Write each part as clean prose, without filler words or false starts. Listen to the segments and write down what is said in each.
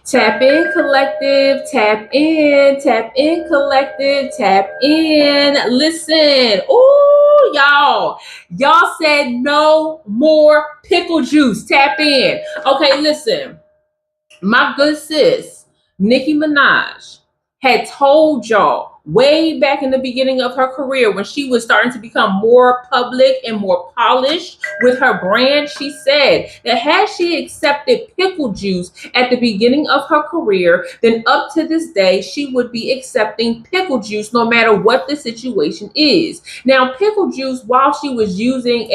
Tap in, collective, tap in, collective, tap in. Listen, ooh, y'all said no more pickle juice. Tap in. Okay, listen, my good sis, Nicki Minaj, had told y'all way back in the beginning of her career when she was starting to become more public and more polished with her brand. She said that had she accepted pickle juice at the beginning of her career, then up to this day, she would be accepting pickle juice no matter what the situation is. Now, pickle juice, while she was using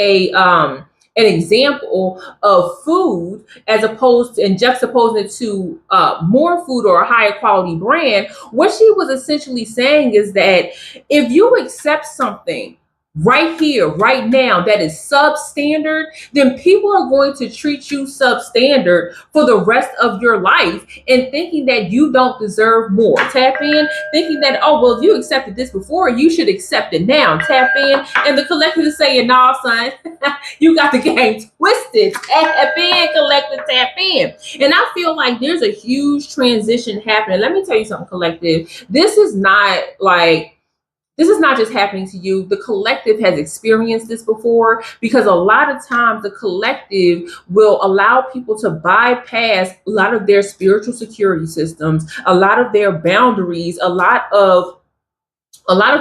an example of food as opposed to, and juxtaposing it to more food or a higher quality brand, what she was essentially saying is that if you accept something right here, right now, that is substandard, then people are going to treat you substandard for the rest of your life and thinking that you don't deserve more. Tap in, thinking that, oh, well, if you accepted this before, you should accept it now. Tap in, and the collective is saying, nah, son, you got the game twisted. Tap in, collective, tap in. And I feel like there's a huge transition happening. Let me tell you something, collective. This is not just happening to you. The collective has experienced this before, because a lot of times the collective will allow people to bypass a lot of their spiritual security systems, a lot of their boundaries, a lot of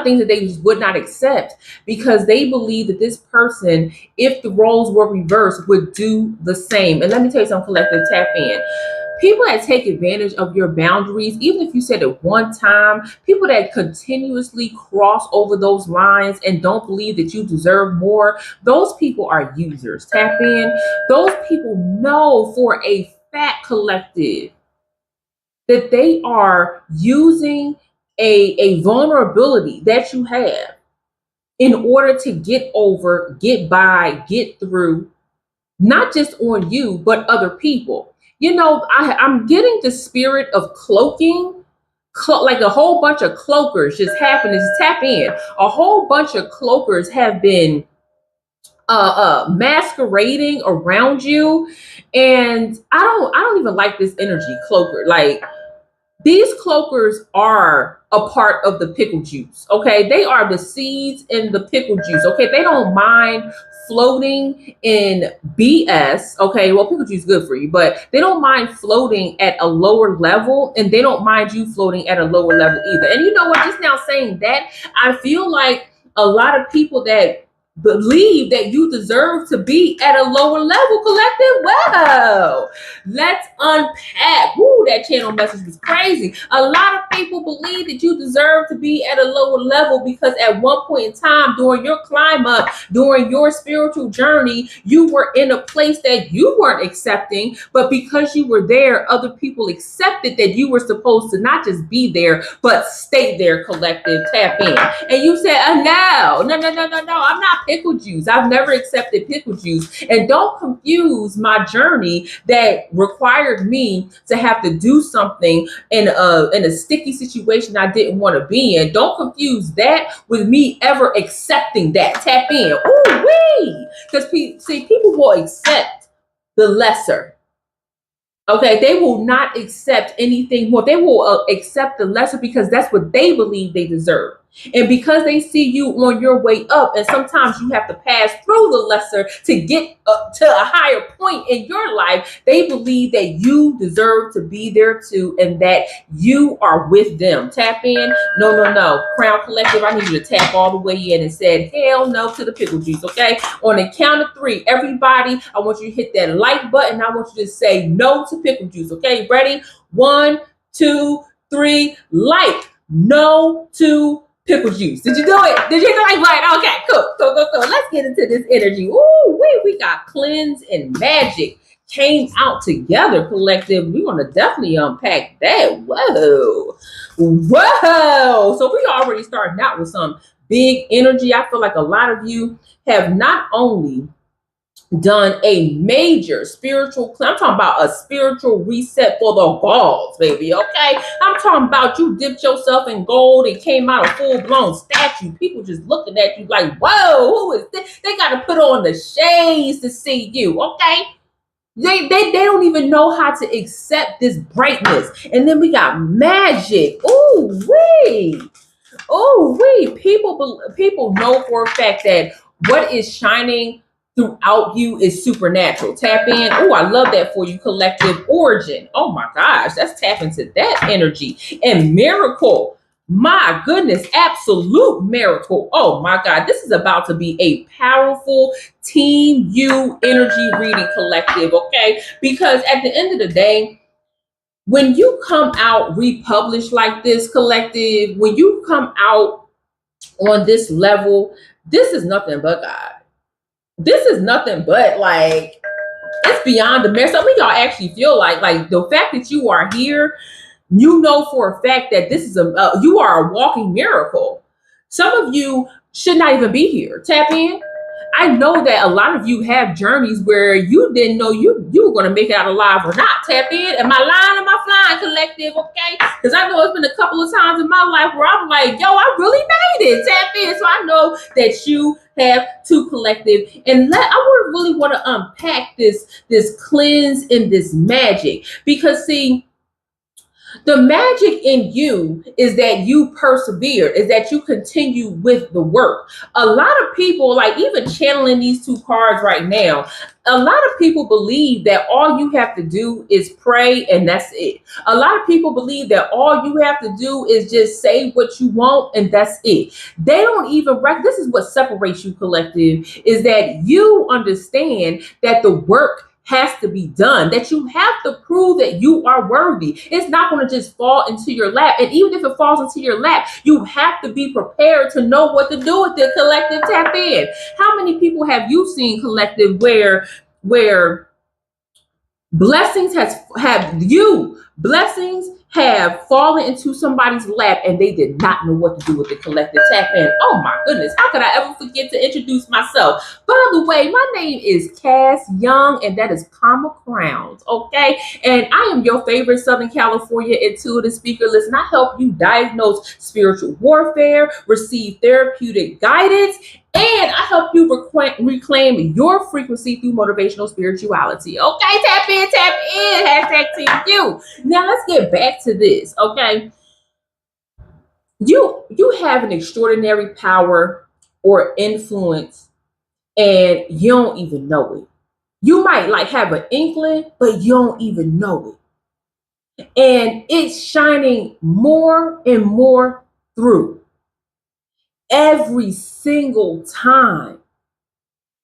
things that they would not accept, because they believe that this person, if the roles were reversed, would do the same. And let me tell you something, collective, tap in. People that take advantage of your boundaries, even if you said it one time, people that continuously cross over those lines and don't believe that you deserve more, those people are users. Tap in. Those people know for a fact, collective, that they are using a vulnerability that you have in order to get over, get by, get through, not just on you, but other people. You know, I'm getting the spirit of cloaking, like a whole bunch of cloakers just happening. Just tap in. A whole bunch of cloakers have been masquerading around you, and I don't even like this energy, cloaker. Like, these cloakers are a part of the pickle juice, okay? They are the seeds in the pickle juice, okay? They don't mind floating in BS, okay? Well, pickle juice is good for you, but they don't mind floating at a lower level, and they don't mind you floating at a lower level either. And you know what? Just now saying that, I feel like a lot of people that believe that you deserve to be at a lower level, collective. Wow, let's unpack. Woo, that channel message was crazy. A lot of people believe that you deserve to be at a lower level because at one point in time during your climb up, during your spiritual journey, you were in a place that you weren't accepting, but because you were there, other people accepted that you were supposed to not just be there, but stay there, collective. Tap in. And you said, no, I'm not pickle juice. I've never accepted pickle juice. And don't confuse my journey that required me to have to do something in a sticky situation I didn't want to be in. Don't confuse that with me ever accepting that. Tap in. Ooh wee. Because people will accept the lesser. Okay, they will not accept anything more. They will accept the lesser because that's what they believe they deserve. And because they see you on your way up, and sometimes you have to pass through the lesser to get up to a higher point in your life, they believe that you deserve to be there too, and that you are with them. Tap in. No. Crown Collective, I need you to tap all the way in and said, hell no to the pickle juice, okay? On the count of 3, everybody, I want you to hit that like button. I want you to say no to pickle juice, okay? Ready? 1, 2, 3, like. No to pickle juice. Did you do it? Did you hit the like button? Okay, cool. Let's get into this energy. Ooh, we got cleanse and magic came out together, collective. We're gonna definitely unpack that. Whoa. So we already starting out with some big energy. I feel like a lot of you have not only done a major spiritual, I'm talking about a spiritual reset for the gods, baby, okay? I'm talking about you dipped yourself in gold and came out a full-blown statue. People just looking at you like, whoa, who is this? They got to put on the shades to see you, okay? They don't even know how to accept this brightness. And then we got magic. Ooh, wee. Oh, wait, people know for a fact that what is shining throughout you is supernatural. Tap in. Oh, I love that for you, collective origin. Oh my gosh, let's tap into that energy. And miracle. My goodness, absolute miracle. Oh my God, this is about to be a powerful Team You energy reading collective, okay? Because at the end of the day, when you come out republished like this, collective, when you come out on this level, this is nothing but God. This is nothing but like, it's beyond the mess. Some of y'all actually feel like the fact that you are here, you know for a fact that this is you are a walking miracle. Some of you should not even be here. Tap in. I know that a lot of you have journeys where you didn't know you were going to make it out alive or not. Tap in. Am I lying? Am I flying, collective? Okay. Because I know it's been a couple of times in my life where I'm like, yo, I really made it. Tap in. So I know that you have too, collective. And I would really want to unpack this cleanse and this magic. Because see, the magic in you is that you persevere, is that you continue with the work. A lot of people, like even channeling these two cards right now, a lot of people believe that all you have to do is pray and that's it. A lot of people believe that all you have to do is just say what you want and that's it. They don't even this is what separates you, collective, is that you understand that the work has to be done, that you have to prove that you are worthy. It's not going to just fall into your lap. And even if it falls into your lap, you have to be prepared to know what to do with it, collective. Tap in. How many people have you seen, collective, where blessings have fallen into somebody's lap and they did not know what to do with the collective? Tap in. Oh my goodness, how could I ever forget to introduce myself? By the way, my name is Cass Young and that is Karma Crowns, okay? And I am your favorite Southern California intuitive speaker. Listen, I help you diagnose spiritual warfare, receive therapeutic guidance, and I help you reclaim your frequency through motivational spirituality. Okay, tap in. Hashtag Team You. Now let's get back to this. Okay, you have an extraordinary power or influence, and you don't even know it. You might like have an inkling, but you don't even know it, and it's shining more and more through every single time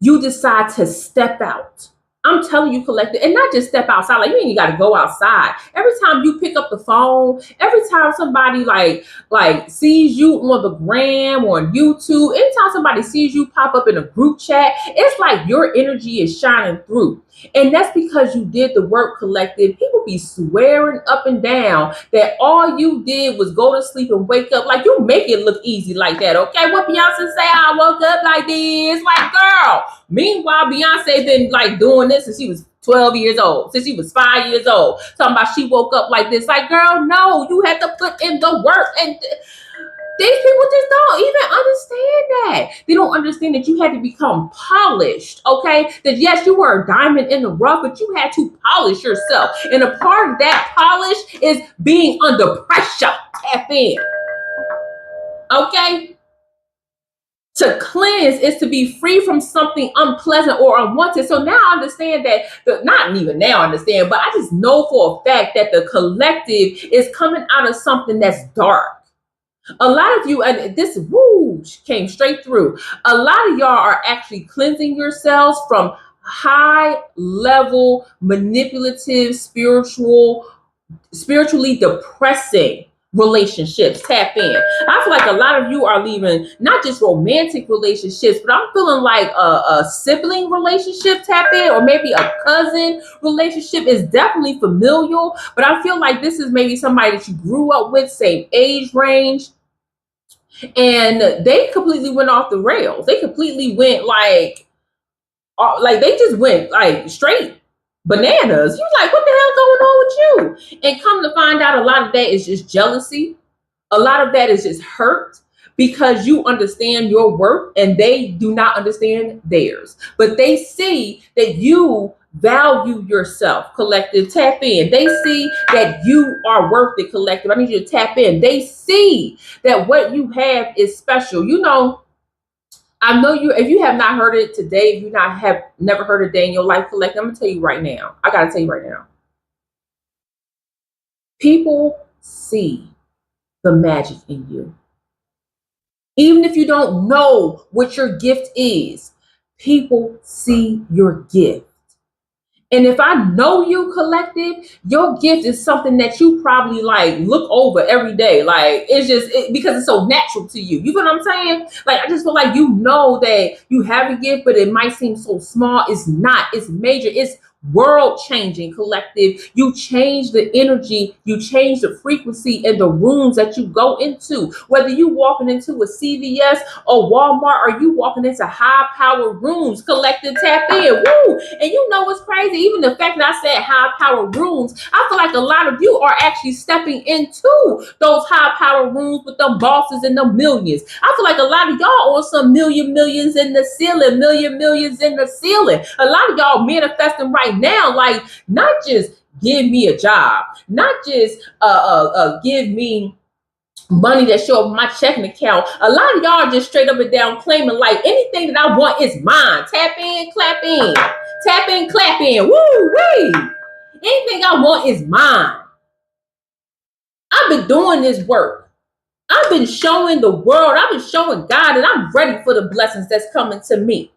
you decide to step out. I'm telling you, collective, and not just step outside. Like you ain't got to go outside. Every time you pick up the phone, every time somebody like sees you on the gram or on YouTube, anytime somebody sees you pop up in a group chat, it's like your energy is shining through. And that's because you did the work, collective. People be swearing up and down that all you did was go to sleep and wake up. Like you make it look easy like that, okay? What Beyonce say? I woke up like this. Like, girl. Meanwhile, Beyonce been like doing this since she was 12 years old, since she was 5 years old. Talking about she woke up like this. Like, girl, no, you had to put in the work. And these people just don't even understand that. They don't understand that you had to become polished, okay? That yes, you were a diamond in the rough, but you had to polish yourself. And a part of that polish is being under pressure. Tap in. Okay? To cleanse is to be free from something unpleasant or unwanted. So now I understand that, not even now I understand, but I just know for a fact that the collective is coming out of something that's dark. A lot of you, and this came straight through. A lot of y'all are actually cleansing yourselves from high level, manipulative, spiritually depressing relationships. Tap in. I feel like a lot of you are leaving not just romantic relationships, but I'm feeling like a sibling relationship. Tap in. Or maybe a cousin relationship is definitely familial, but I feel like this is maybe somebody that you grew up with, same age range, and they completely went off the rails. They completely went like they just went like straight bananas. You like, what the hell going on with you? And come to find out, a lot of that is just jealousy. A lot of that is just hurt. because you understand your worth and they do not understand theirs. But they see that you value yourself, collective. Tap in. They see that you are worth it, collective. I need you to tap in. They see that what you have is special. You know, I know you, if you have not heard it today, if you not have never heard a day in your life, collective, I'm gonna tell you right now. I gotta tell you right now. People see the magic in you. Even if you don't know what your gift is, people see your gift. And if I know you, collective, your gift is something that you probably like look over every day. Like it's just because it's so natural to you. You know what I'm saying? Like I just feel like you know that you have a gift, but it might seem so small. It's not. It's major. It's world changing, collective. You change the energy, you change the frequency in the rooms that you go into. Whether you walking into a CVS or Walmart, or you walking into high power rooms, collective. Tap in. Woo! And you know what's crazy? Even the fact that I said high power rooms, I feel like a lot of you are actually stepping into those high power rooms with them bosses and the millions. I feel like a lot of y'all on some millions in the ceiling, millions in the ceiling. A lot of y'all manifesting right now, like not just give me a job, not just give me money that show up my checking account. A lot of y'all just straight up and down claiming like anything that I want is mine. Tap in, clap in, tap in, clap in. Woo wee! Anything I want is mine. I've been doing this work. I've been showing the world. I've been showing God that I'm ready for the blessings that's coming to me.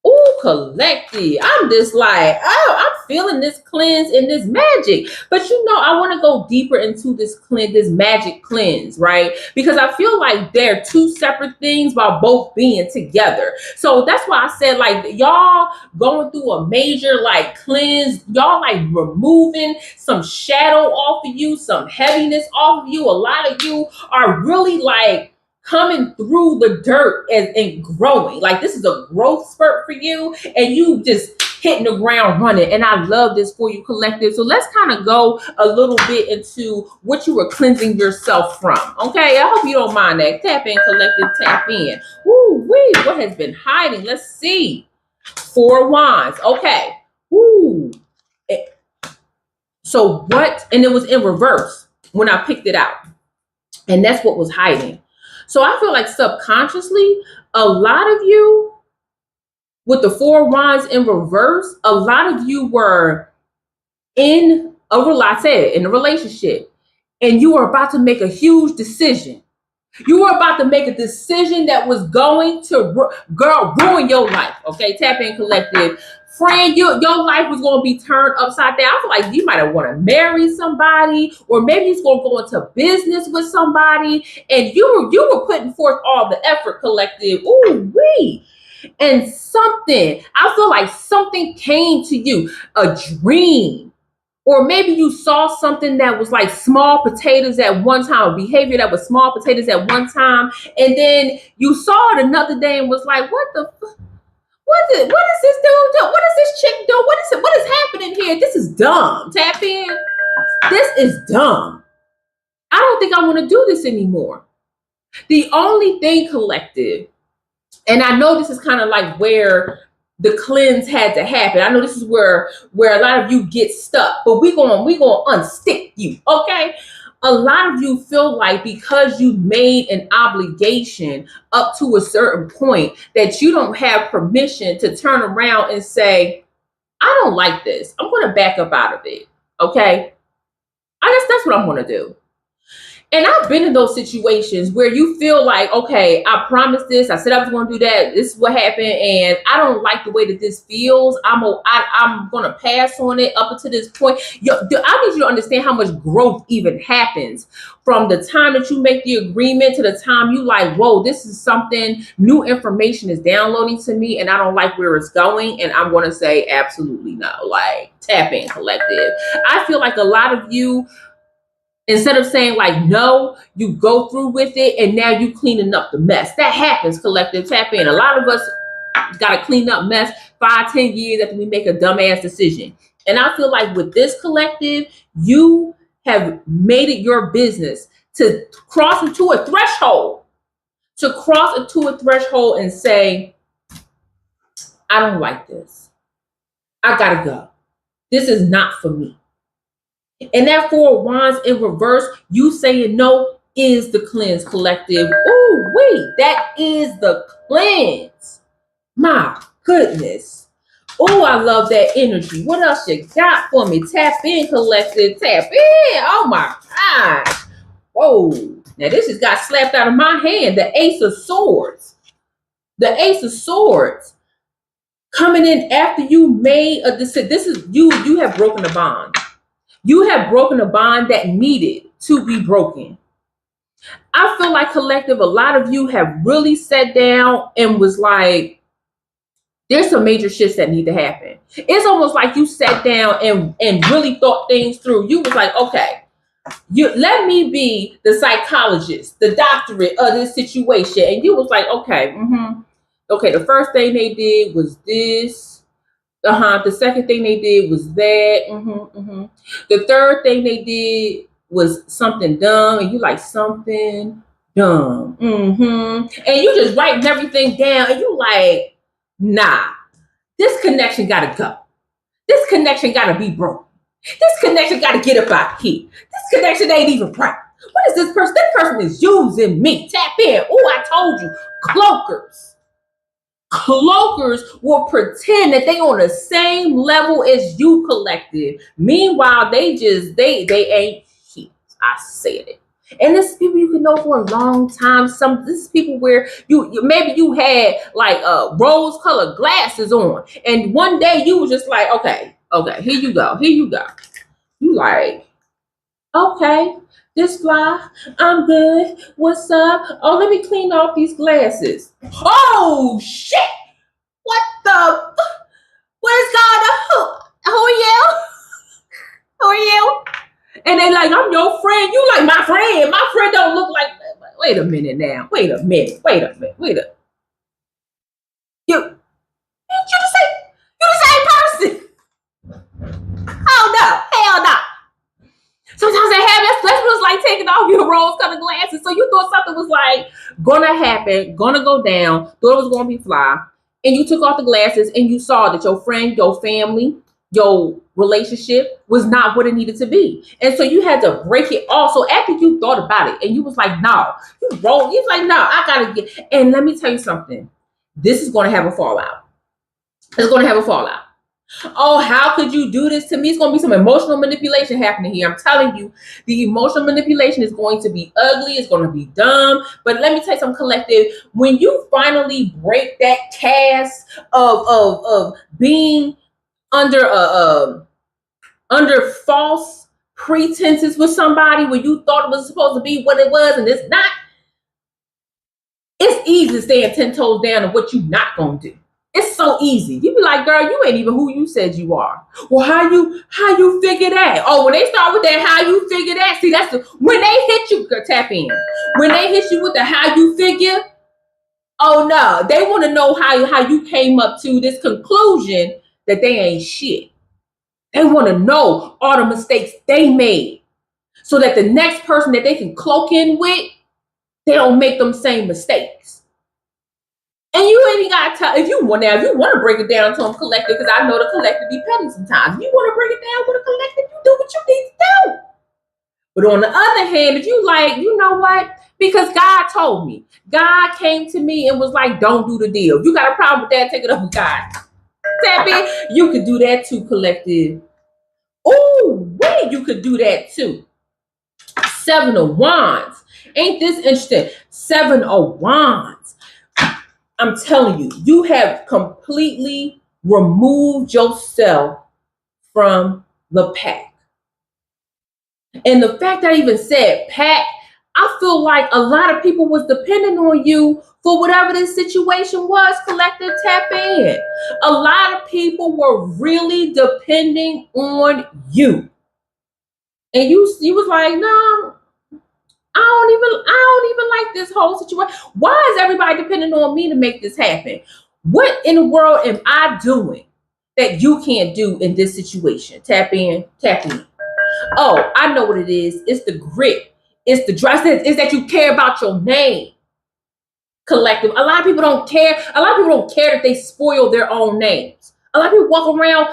Ooh, collective. I'm just like, oh, I'm feeling this cleanse and this magic. But you know, I want to go deeper into this cleanse, this magic cleanse, right? Because I feel like they're two separate things while both being together. So that's why I said, like, y'all going through a major like cleanse, y'all like removing some shadow off of you, some heaviness off of you. A lot of you are really like coming through the dirt and growing. Like this is a growth spurt for you, and you just hitting the ground running. And I love this for you, collective. So let's kind of go a little bit into what you were cleansing yourself from. Okay, I hope you don't mind that. Tap in, collective, tap in. Woo wee, what has been hiding? Let's see. 4 wands. Okay. Woo. So what? And it was in reverse when I picked it out. And that's what was hiding. So I feel like subconsciously, a lot of you, with the 4 wands in reverse, a lot of you were in a relationship, and you were about to make a huge decision. You were about to make a decision that was going to ruin your life. Okay, tap in, collective. Friend, your life was going to be turned upside down. I feel like you might have want to marry somebody, or maybe you're going to go into business with somebody, and you were putting forth all the effort, collective. Ooh wee. And something, I feel like something came to you, a dream. Or maybe you saw something that was like small potatoes at one time, a behavior that was small potatoes at one time, and then you saw it another day and was like, what the fuck? What is this dude doing? What is this chick doing? What is happening here? This is dumb. Tap in. This is dumb. I don't think I want to do this anymore. The only thing, collective, and I know this is kind of like where the cleanse had to happen. I know this is where a lot of you get stuck, but we gonna unstick you, okay? A lot of you feel like because you made an obligation up to a certain point that you don't have permission to turn around and say, I don't like this. I'm going to back up out of it, okay? I guess that's what I'm going to do. And I've been in those situations where you feel like, okay, I promised this. I said I was going to do that. This is what happened. And I don't like the way that this feels. I'm going to pass on it up until this point. I need you to understand how much growth even happens from the time that you make the agreement to the time you like, whoa, this is something, new information is downloading to me and I don't like where it's going. And I'm going to say absolutely no. Like, tap in, collective. I feel like a lot of you, instead of saying like no, you go through with it and now you cleaning up the mess. That happens, collective. Tap in. A lot of us got to clean up mess 5-10 years after we make a dumbass decision. And I feel like with this collective, you have made it your business to cross into a threshold to cross into a threshold and say, I don't like this. I gotta go. This is not for me. And that Four of Wands in reverse, you saying no, is the cleanse, collective. Oh, wait, that is the cleanse. My goodness. Oh, I love that energy. What else you got for me? Tap in, collective. Tap in. Oh my gosh. Whoa. Now this just got slapped out of my hand. The Ace of Swords. The Ace of Swords. Coming in after you made a decision. This is you have broken a bond. You have broken a bond that needed to be broken. I feel like, collective, a lot of you have really sat down and was like, there's some major shifts that need to happen. It's almost like you sat down and really thought things through. You was like, okay, let me be the psychologist, the doctorate of this situation. And you was like, okay, okay, the first thing they did was this. The second thing they did was that. The third thing they did was something dumb. And you like, something dumb. And you just writing everything down. And you like, nah, this connection gotta go. This connection gotta be broken. This connection gotta get up out here. This connection ain't even right. What is this person? This person is using me. Tap in. Oh, I told you. Cloakers. Cloakers will pretend that they on the same level as you, collective. Meanwhile, they ain't shit. I said it. And this is people you can know for a long time. This is people where you maybe you had like rose colored glasses on, and one day you was just like, okay, here you go. You like, okay, this fly, I'm good. What's up? Oh, let me clean off these glasses. Oh shit! What is going on? Who are you? Who are you? And they like, I'm your friend. You like my friend. My friend don't look like. Wait a minute now. Wait a minute. You the same person. Oh no, hell no. Sometimes they have that. That's what it's like taking off your rose-colored glasses. So you thought something was like gonna happen, gonna go down. Thought it was gonna be fly, and you took off the glasses and you saw that your friend, your family, your relationship was not what it needed to be. And so you had to break it off. So after you thought about it and you was like, no, you roll. He's like, no, I gotta get. And let me tell you something. This is gonna have a fallout. It's gonna have a fallout. Oh, how could you do this to me? It's going to be some emotional manipulation happening here. I'm telling you, the emotional manipulation is going to be ugly. It's going to be dumb. But let me tell you something, collective. When you finally break that cast of being under false pretenses with somebody when you thought it was supposed to be what it was and it's not, it's easy to stand 10 toes down of what you're not going to do. It's so easy. You be like, girl, you ain't even who you said you are. Well, how you figure that? Oh, when they start with that, how you figure that? See, that's when they hit you, tap in. When they hit you with the how you figure, oh no, they want to know how you came up to this conclusion that they ain't shit. They want to know all the mistakes they made so that the next person that they can cloak in with, they don't make them same mistakes. And you ain't even got to tell, if you want to break it down to them, collective, because I know the collective be petty sometimes. If you want to break it down with a collective, you do what you need to do. But on the other hand, if you like, you know what? Because God told me. God came to me and was like, don't do the deal. If you got a problem with that, take it up with God. Tap in. You could do that too, collective. Oh, wait, you could do that too. 7 of Wands. Ain't this interesting? 7 of Wands. I'm telling you, you have completely removed yourself from the pack. And the fact that I even said pack, I feel like a lot of people was depending on you for whatever this situation was, collective. Tap in. A lot of people were really depending on you. And you was like, no, I don't even like this whole situation. Why is everybody depending on me to make this happen? What in the world am I doing that you can't do in this situation? Tap in, tap in. Oh, I know what it is. It's the grit. It's the drive. It's that you care about your name. collective. A lot of people don't care. A lot of people don't care that they spoil their own names. A lot of people walk around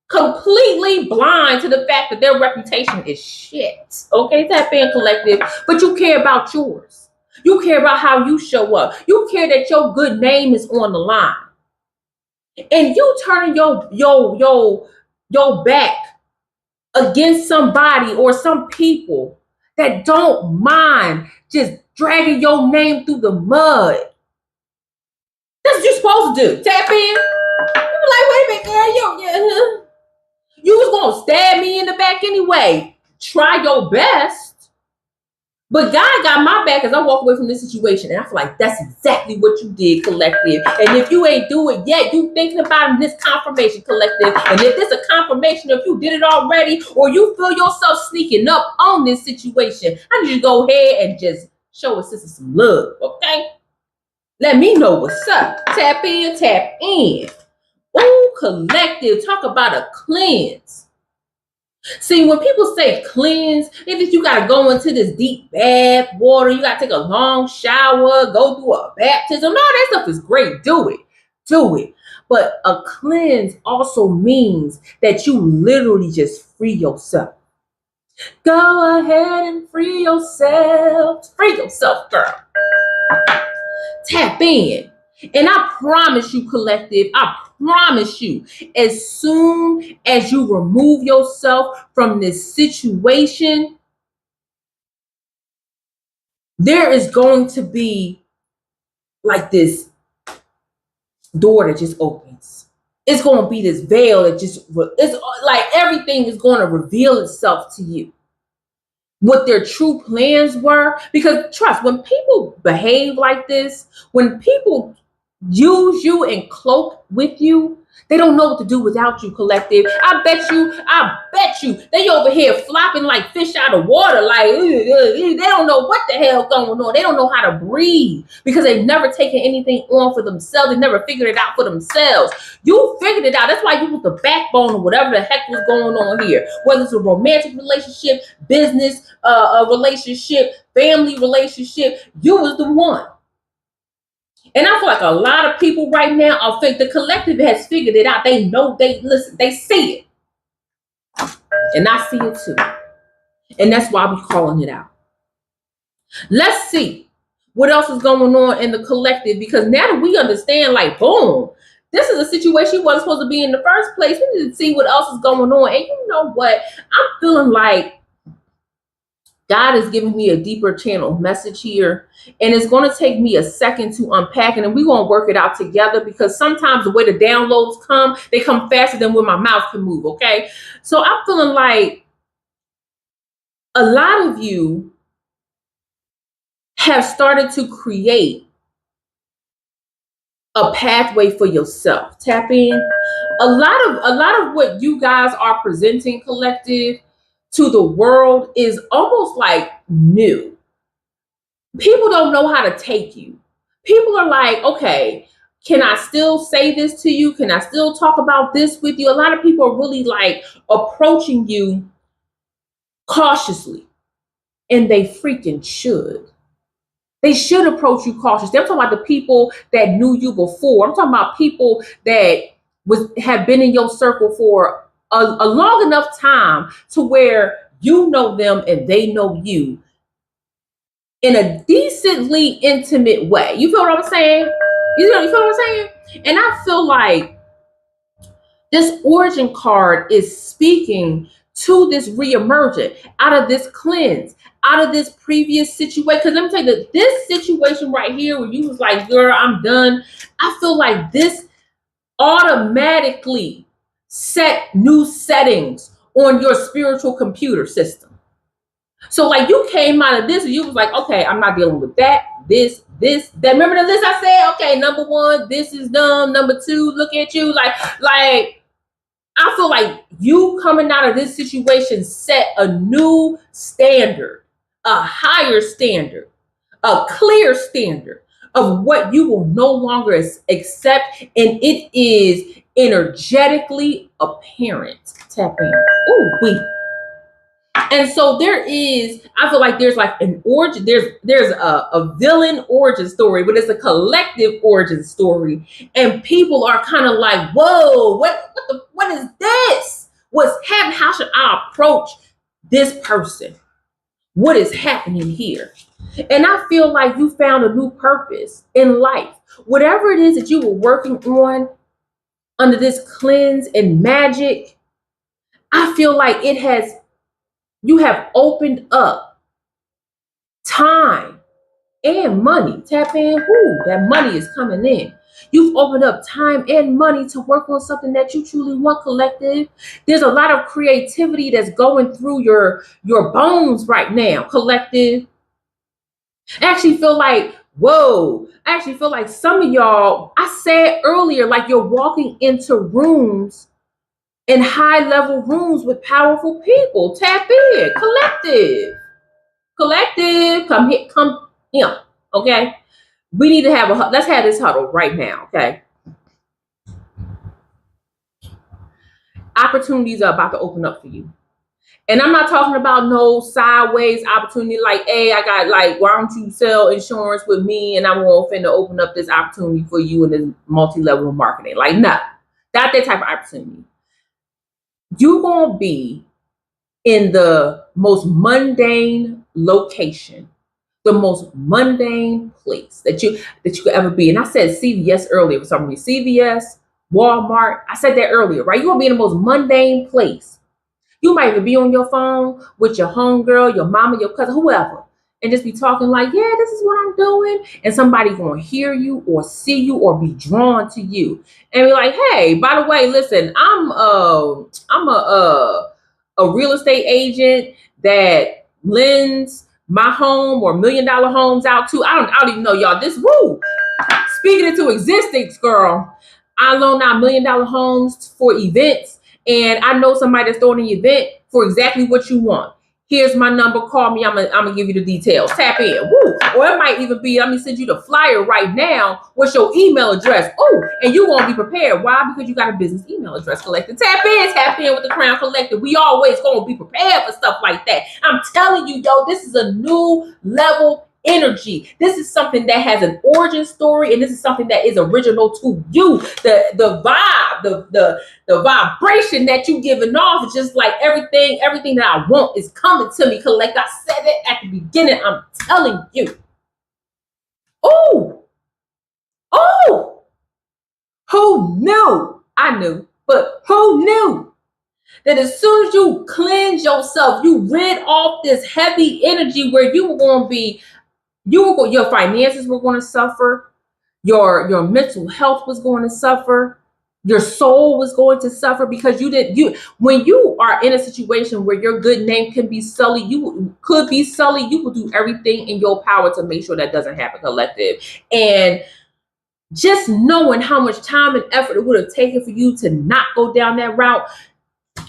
completely blind to the fact that their reputation is shit. Okay, tap in, collective. But you care about yours. You care about how you show up. You care that your good name is on the line. And you turning your back against somebody or some people that don't mind just dragging your name through the mud. That's what you're supposed to do. Tap in. You be like, wait a minute, girl, you was gonna stab me in the back anyway. Try your best. But God got my back as I walk away from this situation. And I feel like that's exactly what you did, collective. And if you ain't do it yet, you thinking about it, this confirmation, collective. And if this a confirmation, if you did it already, or you feel yourself sneaking up on this situation, I need you to go ahead and just show us sister some love, okay? Let me know what's up. Tap in, tap in. Ooh, collective, talk about a cleanse. See, when people say cleanse, they think you got to go into this deep bath water. You got to take a long shower, go through a baptism. All that stuff is great. Do it. Do it. But a cleanse also means that you literally just free yourself. Go ahead and free yourself. Free yourself, girl. Tap in. And I promise you, collective, I promise you, as soon as you remove yourself from this situation, there is going to be like this door that just opens. It's going to be this veil that it's like everything is going to reveal itself to you. What their true plans were. Because trust, when people behave like this, when people use you and cloak with you, they don't know what to do without you, collective. I bet you they over here flopping like fish out of water. Like they don't know what the hell going on. They don't know how to breathe because they've never taken anything on for themselves. They never figured it out for themselves. You figured it out. That's why you was the backbone of whatever the heck was going on here. Whether it's a romantic relationship, business, a relationship, family relationship, you was the one. And I feel like a lot of people right now are think the collective has figured it out. They know, they listen, they see it. And I see it too. And that's why we're calling it out. Let's see what else is going on in the collective, because now that we understand, like, boom, this is a situation you wasn't supposed to be in the first place. We need to see what else is going on. And you know what? I'm feeling like God is giving me a deeper channel message here, and it's going to take me a second to unpack it, and we're going to work it out together, because sometimes the way the downloads come, they come faster than when my mouth can move, okay? So I'm feeling like a lot of you have started to create a pathway for yourself. Tap in. A lot of what you guys are presenting, collective, to the world is almost like new. People don't know how to take you. People are like, okay, can I still say this to you? Can I still talk about this with you? A lot of people are really like approaching you cautiously, and they freaking should. They should approach you cautiously. I'm talking about the people that knew you before. I'm talking about people that have been in your circle for a long enough time to where you know them and they know you in a decently intimate way. You feel what I'm saying? You feel what I'm saying? And I feel like this origin card is speaking to this reemergent out of this cleanse, out of this previous situation. Because let me tell you that this situation right here where you was like, girl, I'm done. I feel like this automatically set new settings on your spiritual computer system. So like you came out of this and you was like, okay, I'm not dealing with that, this, that. Remember the list I said? Okay, number one, this is dumb. Number two, look at you. Like I feel like you coming out of this situation set a new standard, a higher standard, a clear standard of what you will no longer accept, and it is energetically apparent. Tap in. Ooh, wait. And so I feel like there's like an origin, there's a villain origin story, but it's a collective origin story. And people are kind of like, whoa, what is this? What's happening? How should I approach this person? What is happening here? And I feel like you found a new purpose in life. Whatever it is that you were working on under this cleanse and magic, I feel like you have opened up time and money. Tap in. Whoo, that money is coming in. You've opened up time and money to work on something that you truly want, collective. There's a lot of creativity that's going through your bones right now, collective. I actually feel like, whoa, I actually feel like some of y'all, I said earlier, like you're walking into rooms, in high level rooms with powerful people. Tap in, collective, come here, okay? We need to let's have this huddle right now, okay? Opportunities are about to open up for you. And I'm not talking about no sideways opportunity like, hey, I got like, why don't you sell insurance with me and I'm going to open up this opportunity for you in this multi-level marketing. Like, no, not that type of opportunity. You're going to be in the most mundane location, the most mundane place that you could ever be. And I said CVS earlier for some reason. CVS, Walmart. I said that earlier, right? You're going to be in the most mundane place. You might even be on your phone with your homegirl, your mama, your cousin, whoever, and just be talking like, yeah, this is what I'm doing. And somebody going to hear you or see you or be drawn to you and be like, hey, by the way, listen, I'm a real estate agent that lends my home or $1 million homes out to. I don't even know, y'all. This, woo, speaking into existence, girl. I loan out $1 million homes for events. And I know somebody that's throwing an event for exactly what you want. Here's my number. Call me. I'm gonna give you the details. Tap in. Woo. Or it might even be, let me send you the flyer right now. What's your email address? Oh, and you're gonna be prepared. Why? Because you got a business email address collected. Tap in with the Crown Collective. We always gonna be prepared for stuff like that. I'm telling you, yo, this is a new level energy. This is something that has an origin story, and this is something that is original to you. The vibe, the vibration that you giving off is just like everything that I want is coming to me. Collect. I said it at the beginning. I'm telling you. Oh, who knew? I knew, but who knew that as soon as you cleanse yourself, you rid off this heavy energy where you were going to be. Your finances were going to suffer. Your mental health was going to suffer. Your soul was going to suffer because when you are in a situation where your good name can be sullied, you will do everything in your power to make sure that doesn't happen, collective. And just knowing how much time and effort it would have taken for you to not go down that route,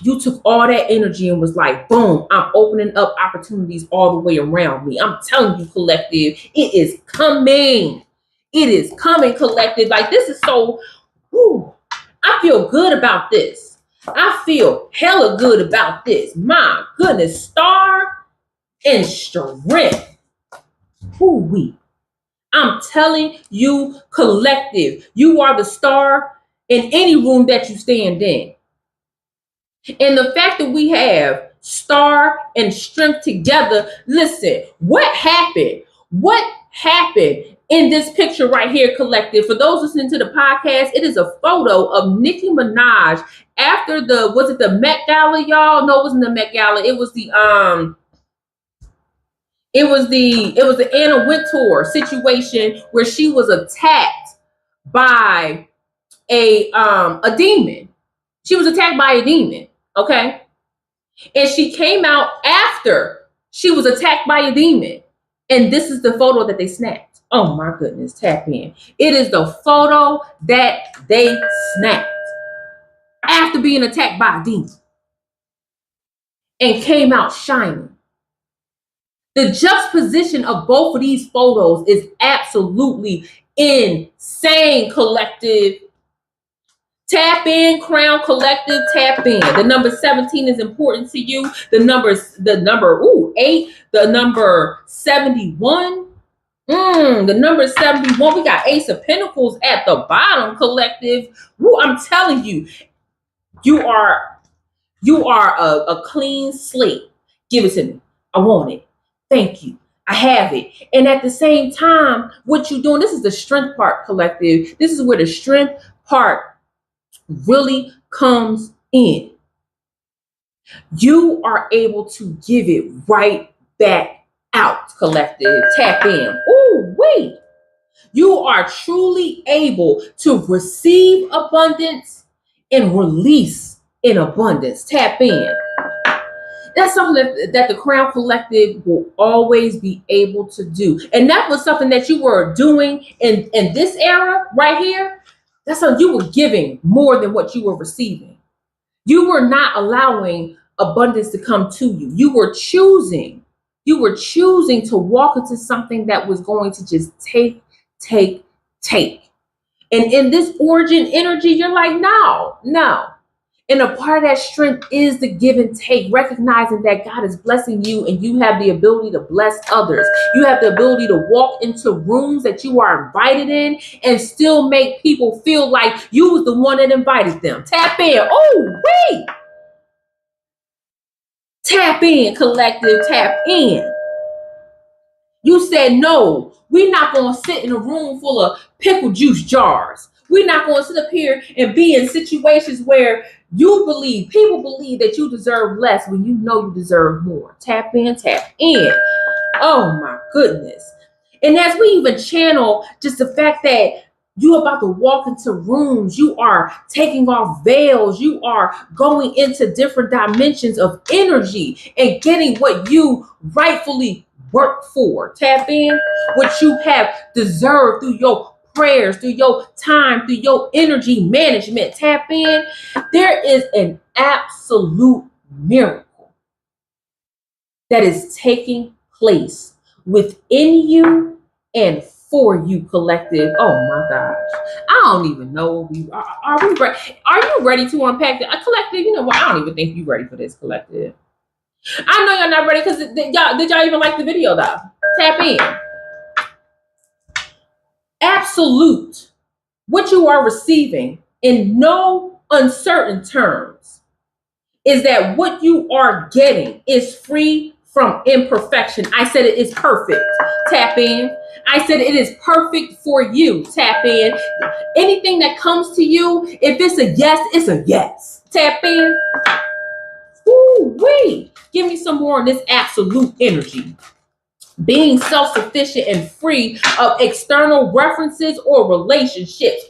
you took all that energy and was like, boom, I'm opening up opportunities all the way around me. I'm telling you, collective, it is coming. It is coming, collective. Like, this is so, whew, I feel good about this. I feel hella good about this. My goodness, star and strength. Whoo-wee. I'm telling you, collective, you are the star in any room that you stand in. And the fact that we have star and strength together, listen, what happened? What happened in this picture right here, collective? For those listening to the podcast, it is a photo of Nicki Minaj after was it the Met Gala, y'all? No, it wasn't the Met Gala. It was the Anna Wintour situation where she was attacked by a demon. She was attacked by a demon. Okay. And she came out after she was attacked by a demon. And this is the photo that they snapped. Oh my goodness, tap in. It is the photo that they snapped after being attacked by a demon and came out shining. The juxtaposition of both of these photos is absolutely insane, collective. Tap in, Crown Collective, tap in. The number 17 is important to you. The number 8, the number 71. The number 71, we got Ace of Pentacles at the bottom, collective. Woo, I'm telling you, you are a clean slate. Give it to me. I want it. Thank you. I have it. And at the same time, what you're doing, this is the strength part, collective. This is where the strength part really comes in. You are able to give it right back out, collective. Tap in. Ooh, wait. You are truly able to receive abundance and release in abundance. Tap in. That's something that the Crown Collective will always be able to do. And that was something that you were doing in this era right here. That's something you were giving more than what you were receiving. You were not allowing abundance to come to you. You were choosing to walk into something that was going to just take. And in this origin energy, you're like, no. And a part of that strength is the give and take, recognizing that God is blessing you and you have the ability to bless others. You have the ability to walk into rooms that you are invited in and still make people feel like you was the one that invited them. Tap in. Oh, wait. Tap in, collective, tap in. You said, no, we're not going to sit in a room full of pickle juice jars. We're not going to sit up here and be in situations where people believe that you deserve less when you know you deserve more. Tap in, tap in. Oh my goodness. And as we even channel just the fact that you're about to walk into rooms, you are taking off veils, you are going into different dimensions of energy and getting what you rightfully work for. Tap in, what you have deserved through your prayers, through your time, through your energy management. Tap in. There is an absolute miracle that is taking place within you and for you, collective. Oh my gosh. I don't even know. Are we ready? Are you ready to unpack the collective? You know what? I don't even think you're ready for this, collective. I know y'all not ready because did y'all even like the video though? Tap in. Absolute. What you are receiving in no uncertain terms is that what you are getting is free from imperfection. I said it is perfect. Tap in. I said it is perfect for you. Tap in. Anything that comes to you, if it's a yes, it's a yes. Tap in. Ooh, wait. Give me some more on this absolute energy. Being self-sufficient and free of external references or relationships.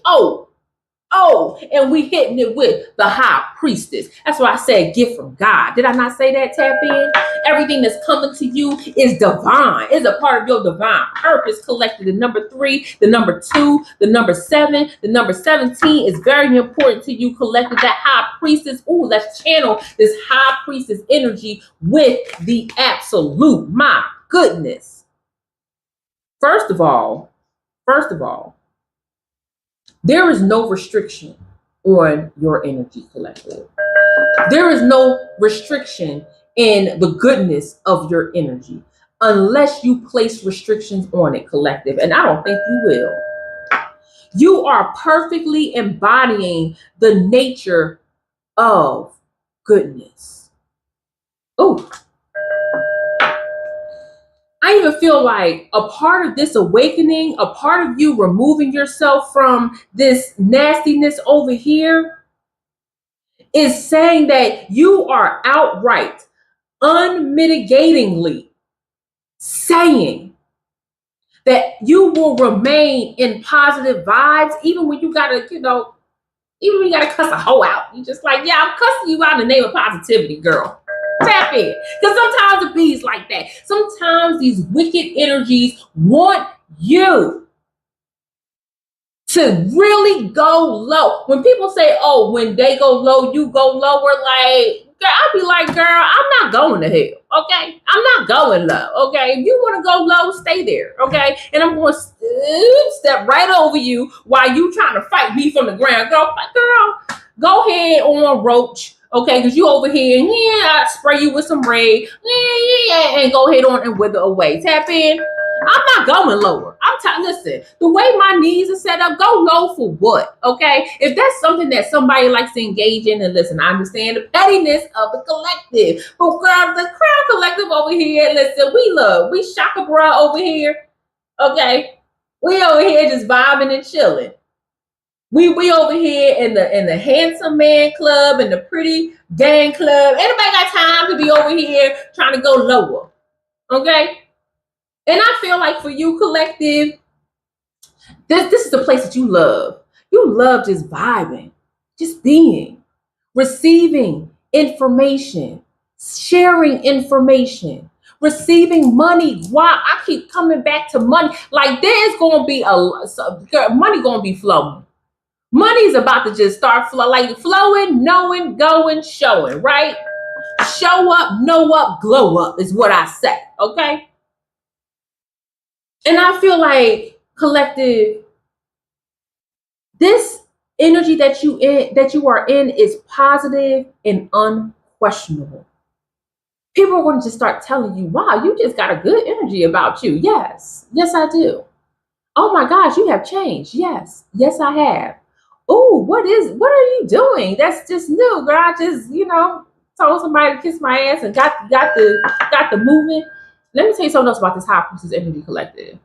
And we hitting it with the high priestess. That's why I said gift from God. Did I not say that? Tap in. Everything that's coming to you is divine. It's a part of your divine purpose. Collected the number 3, the number 2, the number 7, the number 17 is very important to you. Collected that high priestess. Ooh, let's channel this high priestess energy with the absolute. My goodness. First of all, there is no restriction on your energy, collective. There is no restriction in the goodness of your energy unless you place restrictions on it, collective. And I don't think you will. You are perfectly embodying the nature of goodness. Oh, I even feel like a part of this awakening, a part of you removing yourself from this nastiness over here is saying that you are outright, unmitigatingly saying that you will remain in positive vibes, even when you gotta, even when you gotta cuss a hoe out. You just like, yeah, I'm cussing you out in the name of positivity, girl. Tap in. Because sometimes it bees like that. Sometimes these wicked energies want you to really go low. When people say, oh, when they go low, you go lower, like, I'll be like, girl, I'm not going to hell, okay? I'm not going low, okay? If you want to go low, stay there, okay? And I'm going to step right over you while you trying to fight me from the ground. Girl, go ahead on, roach, okay? Because you over here, I spray you with some raid, and go ahead on and wither away. Tap in. I'm not going lower. Listen, the way my knees are set up, go low for what? Okay. If that's something that somebody likes to engage in, and listen, I understand the pettiness of the collective. But girl, the Crown Collective over here, listen, we shaka bra over here. Okay. We over here just vibing and chilling. We over here in the handsome man club and the pretty gang club. Anybody got time to be over here trying to go lower? Okay. And I feel like for you, collective, this is the place that you love. You love just vibing, just being, receiving information, sharing information, receiving money. Why I keep coming back to money? Like there's going to be money going to be flowing. Money's about to just start flowing, knowing, going, showing, right? Show up, know up, glow up is what I say, okay? And I feel like, collective, this energy that you are in is positive and unquestionable. People are going to just start telling you, wow, you just got a good energy about you. Yes, I do. Oh my gosh, you have changed. Yes, I have. Oh, what are you doing? That's just new, girl. I just, told somebody to kiss my ass and got the movement. Let me tell you something else about this High Priestess Energy Collective.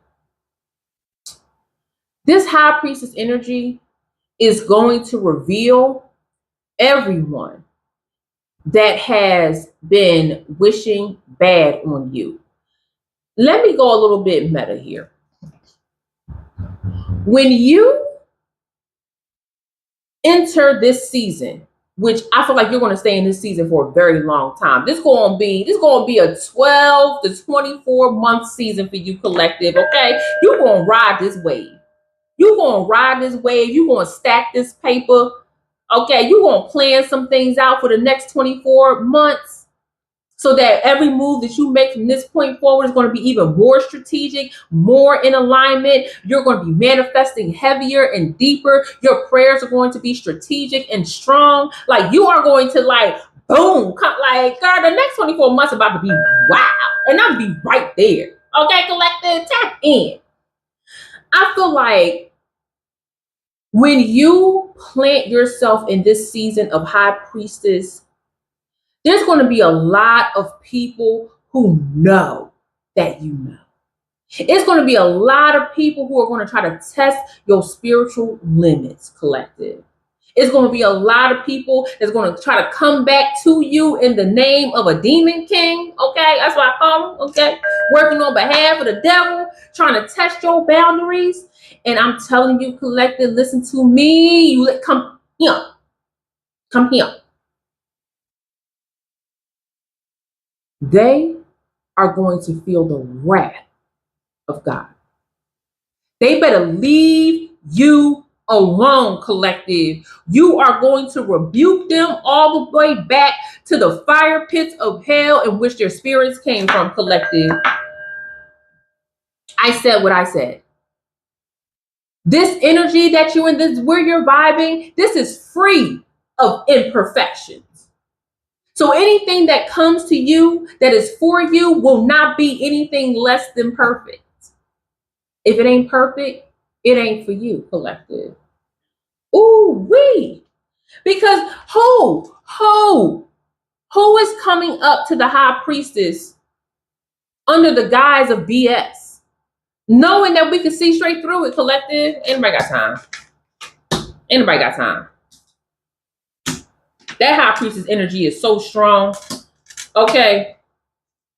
This High Priestess energy is going to reveal everyone that has been wishing bad on you. Let me go a little bit meta here. When you enter this season, which I feel like you're going to stay in this season for a very long time. This going to be a 12 to 24 month season for you, collective, okay? You're going to ride this wave. You're going to ride this wave. You're going to stack this paper. Okay, you're going to plan some things out for the next 24 months so that every move that you make from this point forward is going to be even more strategic, more in alignment. You're going to be manifesting heavier and deeper. Your prayers are going to be strategic and strong. Like you are going to boom, like, girl, the next 24 months are about to be wow. And I'll be right there. Okay, collective, tap in. I feel like when you plant yourself in this season of High Priestess, there's going to be a lot of people who know that you know. It's going to be a lot of people who are going to try to test your spiritual limits, collective. It's going to be a lot of people that's going to try to come back to you in the name of a demon king. Okay, that's what I call them. Okay, working on behalf of the devil, trying to test your boundaries. And I'm telling you, collective, listen to me. You come here. Come here. They are going to feel the wrath of God. They better leave you alone, collective. You are going to rebuke them all the way back to the fire pits of hell in which their spirits came from, collective. I said what I said. This energy that you're in, this where you're vibing, this is free of imperfections. So anything that comes to you that is for you will not be anything less than perfect. If it ain't perfect, it ain't for you, collective. Ooh, wee. Because who is coming up to the High Priestess under the guise of BS, knowing that we can see straight through it, collective? Anybody got time? Anybody got time? That High Priestess energy is so strong. Okay.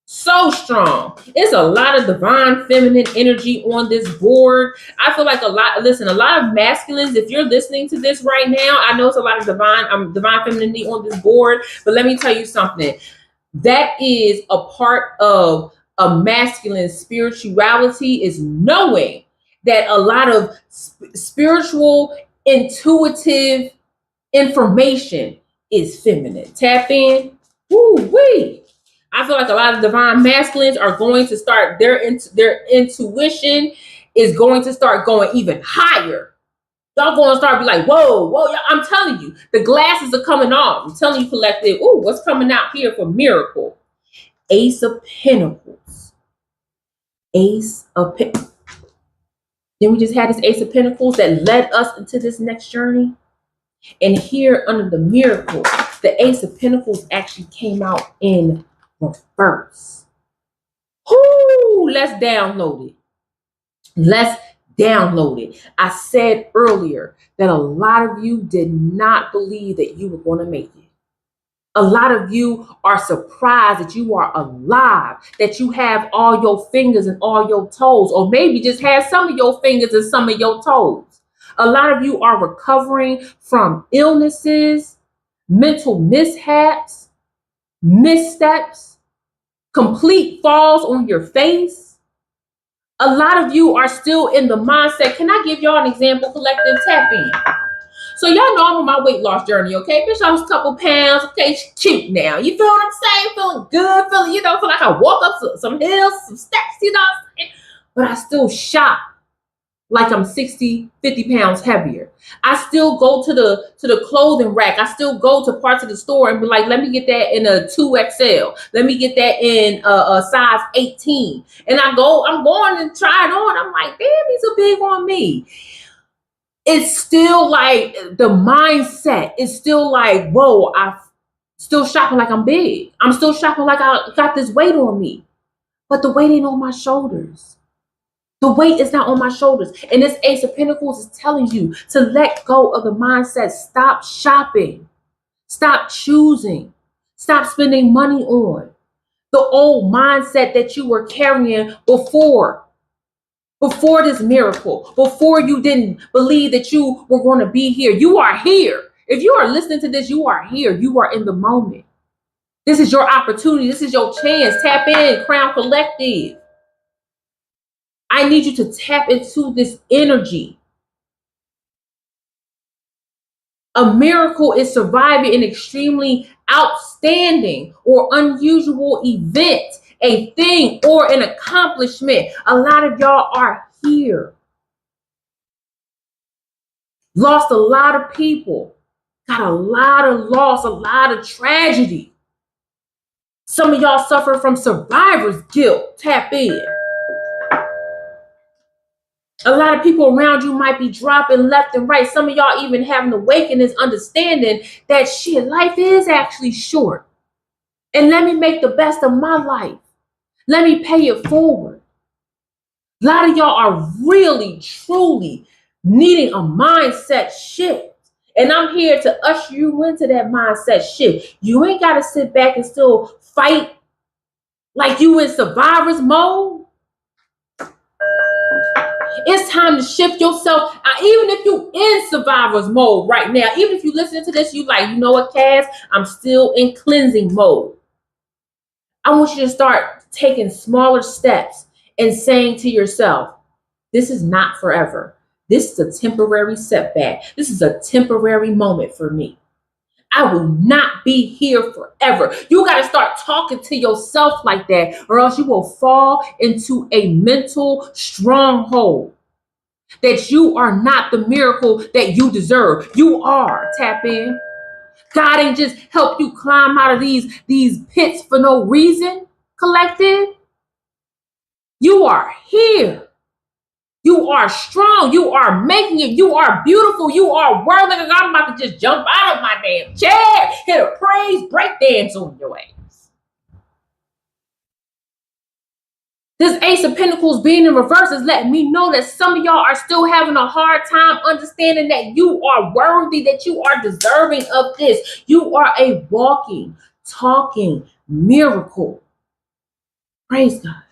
So strong. It's a lot of divine feminine energy on this board. I feel like a lot of masculines, if you're listening to this right now, I know it's a lot of divine femininity on this board, but let me tell you something. That is a part of a masculine spirituality, is knowing that a lot of spiritual, intuitive information is feminine. Tap in. Woo-wee. I feel like a lot of divine masculines are going to start their intuition is going to start going even higher. Y'all going to start be like, whoa, whoa, I'm telling you, the glasses are coming off. I'm telling you, collective. Ooh, what's coming out here for miracle? Ace of Pentacles. Ace of Pentacles. Then we just had this Ace of Pentacles that led us into this next journey. And here under the miracle, the Ace of Pentacles actually came out in reverse. Whoo, let's download it. Let's download it. I said earlier that a lot of you did not believe that you were going to make it. A lot of you are surprised that you are alive, that you have all your fingers and all your toes, or maybe just have some of your fingers and some of your toes. A lot of you are recovering from illnesses, mental mishaps, missteps, complete falls on your face. A lot of you are still in the mindset. Can I give y'all an example? Collective, tap in. So y'all know I'm on my weight loss journey, okay? Bitch, I was a couple pounds. Okay, she's cute now. You feel what I'm saying? Feeling good, feeling, feel like I walk up some hills, some steps, what I'm saying? But I still shop like I'm 60, 50 pounds heavier. I still go to the clothing rack. I still go to parts of the store and be like, let me get that in a 2XL. Let me get that in a size 18. And I'm going and try it on. I'm like, damn, these are big on me. It's still like the mindset is still like, whoa, I'm still shopping like I'm big. I'm still shopping like I got this weight on me. But the weight ain't on my shoulders. The weight is not on my shoulders. And this Ace of Pentacles is telling you to let go of the mindset. Stop shopping. Stop choosing. Stop spending money on the old mindset that you were carrying before this miracle, before you didn't believe that you were going to be here. You are here. If you are listening to this, you are here. You are in the moment. This is your opportunity. This is your chance. Tap in, Crown Collective. I need you to tap into this energy. A miracle is surviving an extremely outstanding or unusual event, a thing, or an accomplishment. A lot of y'all are here. Lost a lot of people. Got a lot of loss, a lot of tragedy. Some of y'all suffer from survivor's guilt. Tap in. A lot of people around you might be dropping left and right. Some of y'all even having awakenings, understanding that shit, life is actually short. And let me make the best of my life. Let me pay it forward. A lot of y'all are really, truly needing a mindset shift. And I'm here to usher you into that mindset shift. You ain't got to sit back and still fight like you in survivor's mode. It's time to shift yourself. Even if you in survivor's mode right now, even if you listen to this, you like, you know what, Cass? I'm still in cleansing mode. I want you to start taking smaller steps and saying to yourself, this is not forever. This is a temporary setback. This is a temporary moment for me. I will not be here forever. You got to start talking to yourself like that, or else you will fall into a mental stronghold that you are not the miracle that you deserve. You are. Tap in. God ain't just help you climb out of these pits for no reason, collective. You are here. You are strong. You are making it. You are beautiful. You are worthy. I'm about to just jump out of my damn chair, hit a praise break dance on your ass. This Ace of Pentacles being in reverse is letting me know that some of y'all are still having a hard time understanding that you are worthy, that you are deserving of this. You are a walking, talking miracle. Praise God.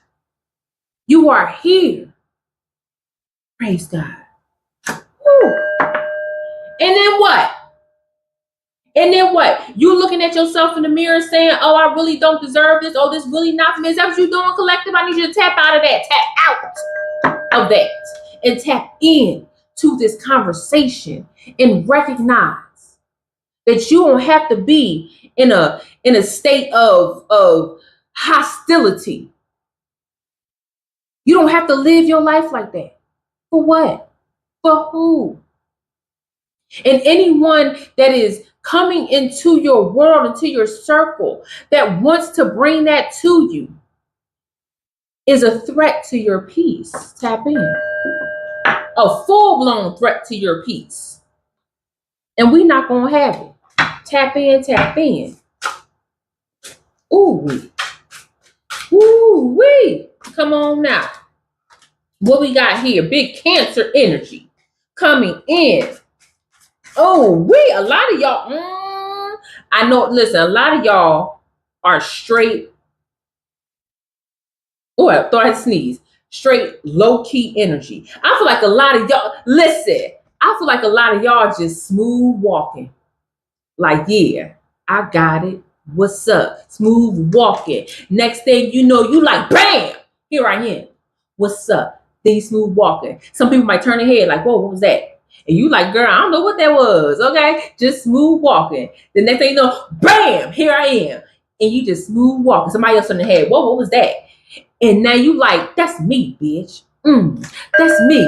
You are here. Praise God. Woo. And then what? And then what? You looking at yourself in the mirror saying, oh, I really don't deserve this. Oh, this really not for me. Is that what you're doing, collective? I need you to tap out of that. Tap out of that. And tap in to this conversation and recognize That you don't have to be in a state of hostility. You don't have to live your life like that. For what? For who? And anyone that is coming into your world, into your circle, that wants to bring that to you is a threat to your peace. Tap in. A full-blown threat to your peace. And we're not going to have it. Tap in, tap in. Ooh-wee. Ooh-wee. Come on now. What we got here? Big Cancer energy coming in. Oh, a lot of y'all, I know, listen, a lot of y'all are straight, I thought I'd sneeze, straight low-key energy. I feel like a lot of y'all, listen, I feel like a lot of y'all just smooth walking. Like, yeah, I got it. What's up? Smooth walking. Next thing you know, you like, bam, here I am. What's up? Then smooth walking. Some people might turn their head like, whoa, what was that? And you like, girl, I don't know what that was, okay? Just smooth walking. The next thing you know, bam, here I am. And you just smooth walking. Somebody else on the head, whoa, what was that? And now you like, that's me, bitch. That's me.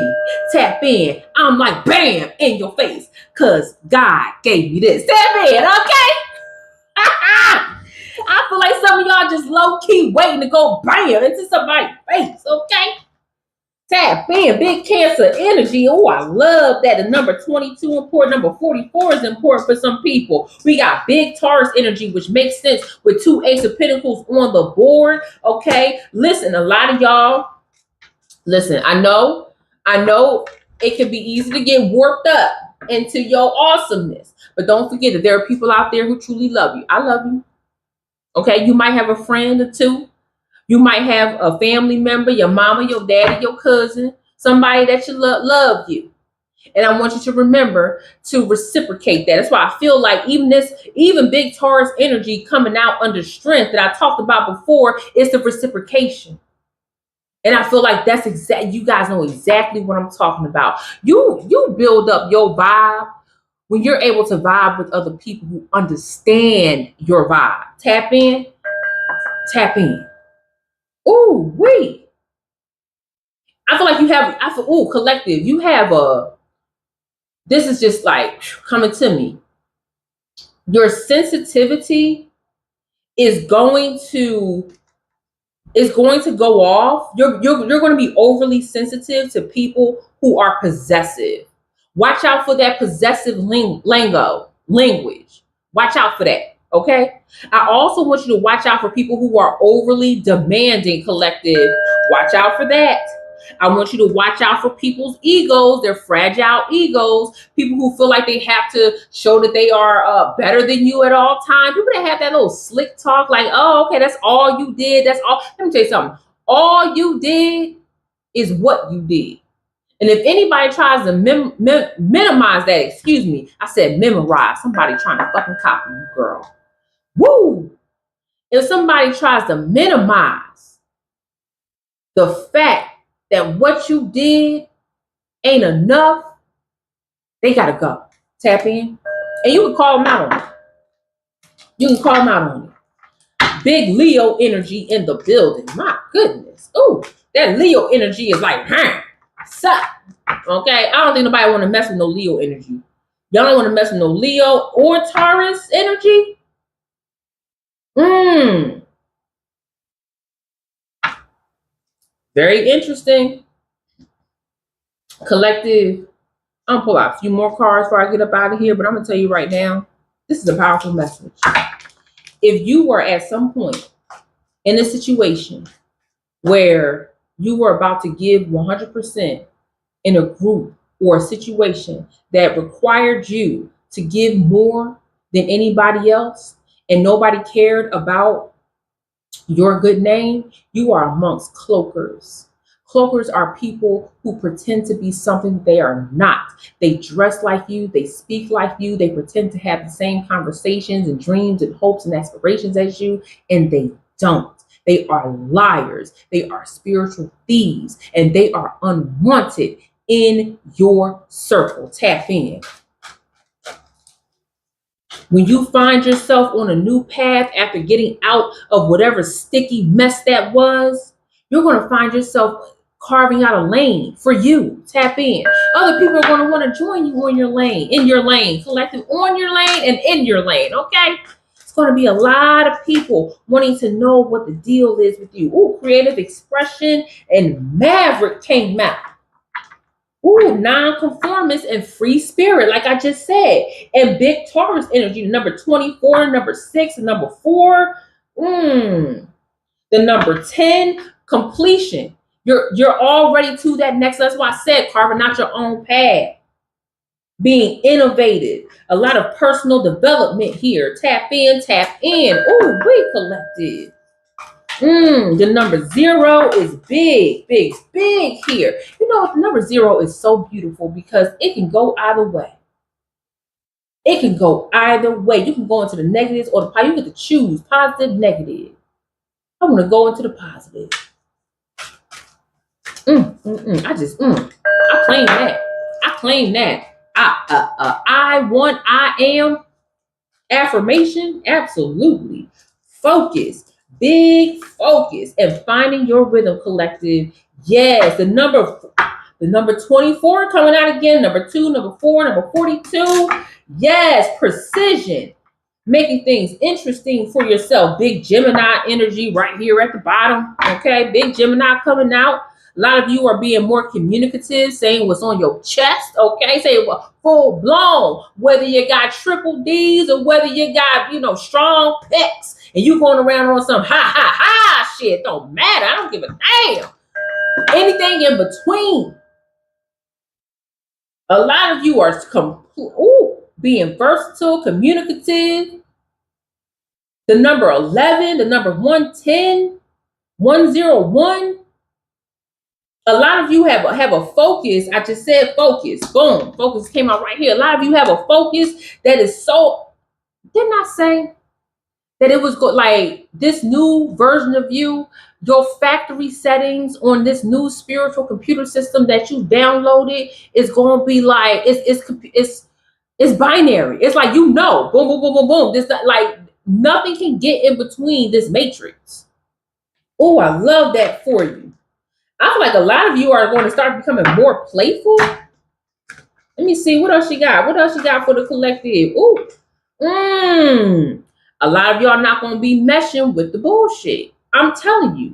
Tap in. I'm like, bam, in your face. Because God gave me this. Tap in, okay? I feel like some of y'all just low-key waiting to go bam into somebody's face, okay? Tap in, big Cancer energy. Oh, I love that. The number 22 important, number 44 is important for some people. We got big Taurus energy, which makes sense with 2 Ace of Pentacles on the board. Okay, listen, a lot of y'all, listen, I know it can be easy to get warped up into your awesomeness, but don't forget that there are people out there who truly love you. I love you. Okay, you might have a friend or two. You might have a family member, your mama, your daddy, your cousin, somebody that you love you. And I want you to remember to reciprocate that. That's why I feel like even big Taurus energy coming out under strength that I talked about before is the reciprocation. And I feel like that's you guys know exactly what I'm talking about. You build up your vibe when you're able to vibe with other people who understand your vibe. Tap in, tap in. Ooh, wait. I feel like collective. You have this is just like coming to me. Your sensitivity is going to go off. You're going to be overly sensitive to people who are possessive. Watch out for that possessive language. Watch out for that. Okay. I also want you to watch out for people who are overly demanding, collective. Watch out for that. I want you to watch out for people's egos, their fragile egos, people who feel like they have to show that they are better than you at all times. People that have that little slick talk like, oh, okay, that's all you did. That's all. Let me tell you something. All you did is what you did. And if anybody tries to minimize that, excuse me, I said memorize. Somebody trying to fucking copy you, girl. Woo! If somebody tries to minimize the fact that what you did ain't enough, they gotta go. Tap in. And you can call them out on it. You can call them out on it. Big Leo energy in the building. My goodness. Ooh, that Leo energy is like, suck. Okay, I don't think nobody want to mess with no Leo energy. Y'all don't want to mess with no Leo or Taurus energy. Very interesting. Collective. I'm gonna pull out a few more cards before I get up out of here, but I'm gonna tell you right now, this is a powerful message. If you were at some point in a situation where you were about to give 100% in a group or a situation that required you to give more than anybody else, and nobody cared about your good name, you are amongst cloakers. Cloakers are people who pretend to be something they are not. They dress like you, they speak like you, they pretend to have the same conversations and dreams and hopes and aspirations as you, and they don't. They are liars, they are spiritual thieves, and they are unwanted in your circle. Tap in. When you find yourself on a new path after getting out of whatever sticky mess that was, you're going to find yourself carving out a lane for you. Tap in. Other people are going to want to join you on your lane, in your lane, collective on your lane and in your lane. Okay. It's going to be a lot of people wanting to know what the deal is with you. Ooh, creative expression and maverick came out. Ooh, non-conformist and free spirit, like I just said. And big Taurus energy, number 24, number 6, number 4. The number 10, completion. You're already to that next. That's why I said carving out your own path. Being innovative. A lot of personal development here. Tap in, tap in. Ooh, we collective. The number 0 is big, big, big here. You know, the number 0 is so beautiful because it can go either way. It can go either way. You can go into the negatives or the positive. You get to choose positive, negative. I want to go into the positive. I claim that. I claim that. I am affirmation. Absolutely. Focus. Big focus and finding your rhythm, collective. Yes, the number 24 coming out again. Number 2, number 4, number 42. Yes, precision. Making things interesting for yourself. Big Gemini energy right here at the bottom. Okay, big Gemini coming out. A lot of you are being more communicative, saying what's on your chest. Okay, say full blown. Whether you got triple D's or whether you got, strong pecs. And you going around on some ha shit. Don't matter. I don't give a damn. Anything in between. A lot of you are being versatile, communicative. The number 11, the number 110, 101. A lot of you have a focus. I just said focus. Boom. Focus came out right here. A lot of you have a focus that is so, didn't I say that it was like this new version of you, your factory settings on this new spiritual computer system that you downloaded is going to be like, it's binary. It's like, boom, boom, boom, boom, boom. This, like, nothing can get in between this matrix. Oh, I love that for you. I feel like a lot of you are going to start becoming more playful. Let me see. What else you got? What else you got for the collective? Ooh. A lot of y'all not going to be meshing with the bullshit. I'm telling you.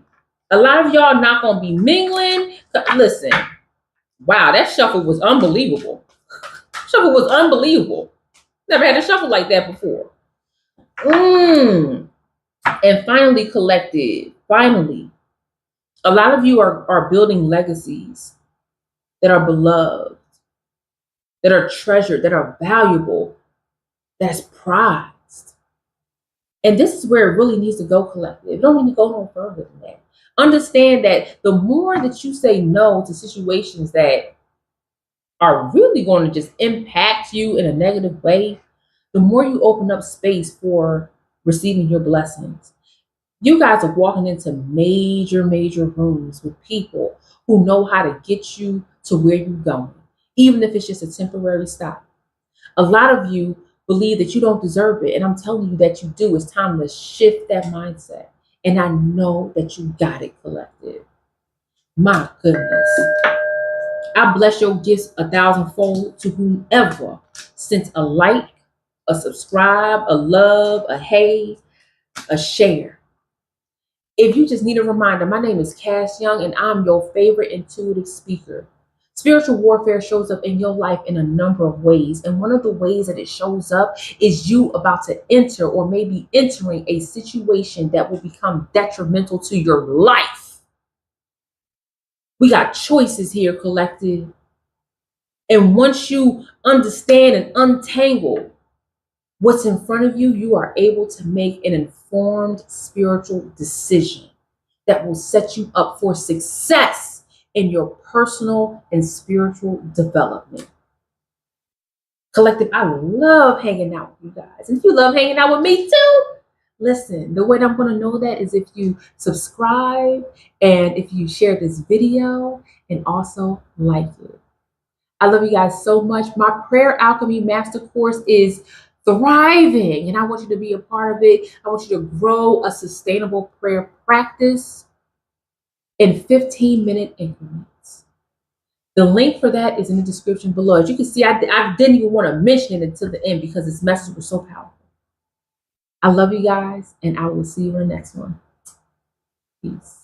A lot of y'all not going to be mingling. Listen. Wow, that shuffle was unbelievable. Shuffle was unbelievable. Never had a shuffle like that before. And finally, collective. Finally. A lot of you are building legacies that are beloved, that are treasured, that are valuable, that's prized. And this is where it really needs to go, collective. It don't need to go no further than that. Understand that the more that you say no to situations that are really going to just impact you in a negative way, the more you open up space for receiving your blessings. You guys are walking into major, major rooms with people who know how to get you to where you're going, even if it's just a temporary stop. A lot of you believe that you don't deserve it, and I'm telling you that you do. It's time to shift that mindset, and I know that you got it, collective. My goodness. I bless your gifts 1,000-fold to whomever sent a like, a subscribe, a love, a hey, a share. If you just need a reminder, my name is Cass Young, and I'm your favorite intuitive speaker. Spiritual warfare shows up in your life in a number of ways. And one of the ways that it shows up is you about to enter or maybe entering a situation that will become detrimental to your life. We got choices here, collective. And once you understand and untangle what's in front of you, you are able to make an informed spiritual decision that will set you up for success in your personal and spiritual development. Collective, I love hanging out with you guys. And if you love hanging out with me too, listen, the way that I'm going to know that is if you subscribe and if you share this video and also like it. I love you guys so much. My Prayer Alchemy Master Course is thriving. And I want you to be a part of it. I want you to grow a sustainable prayer practice in 15-minute increments. The link for that is in the description below. As you can see, I didn't even want to mention it until the end because this message was so powerful. I love you guys, and I will see you in the next one. Peace.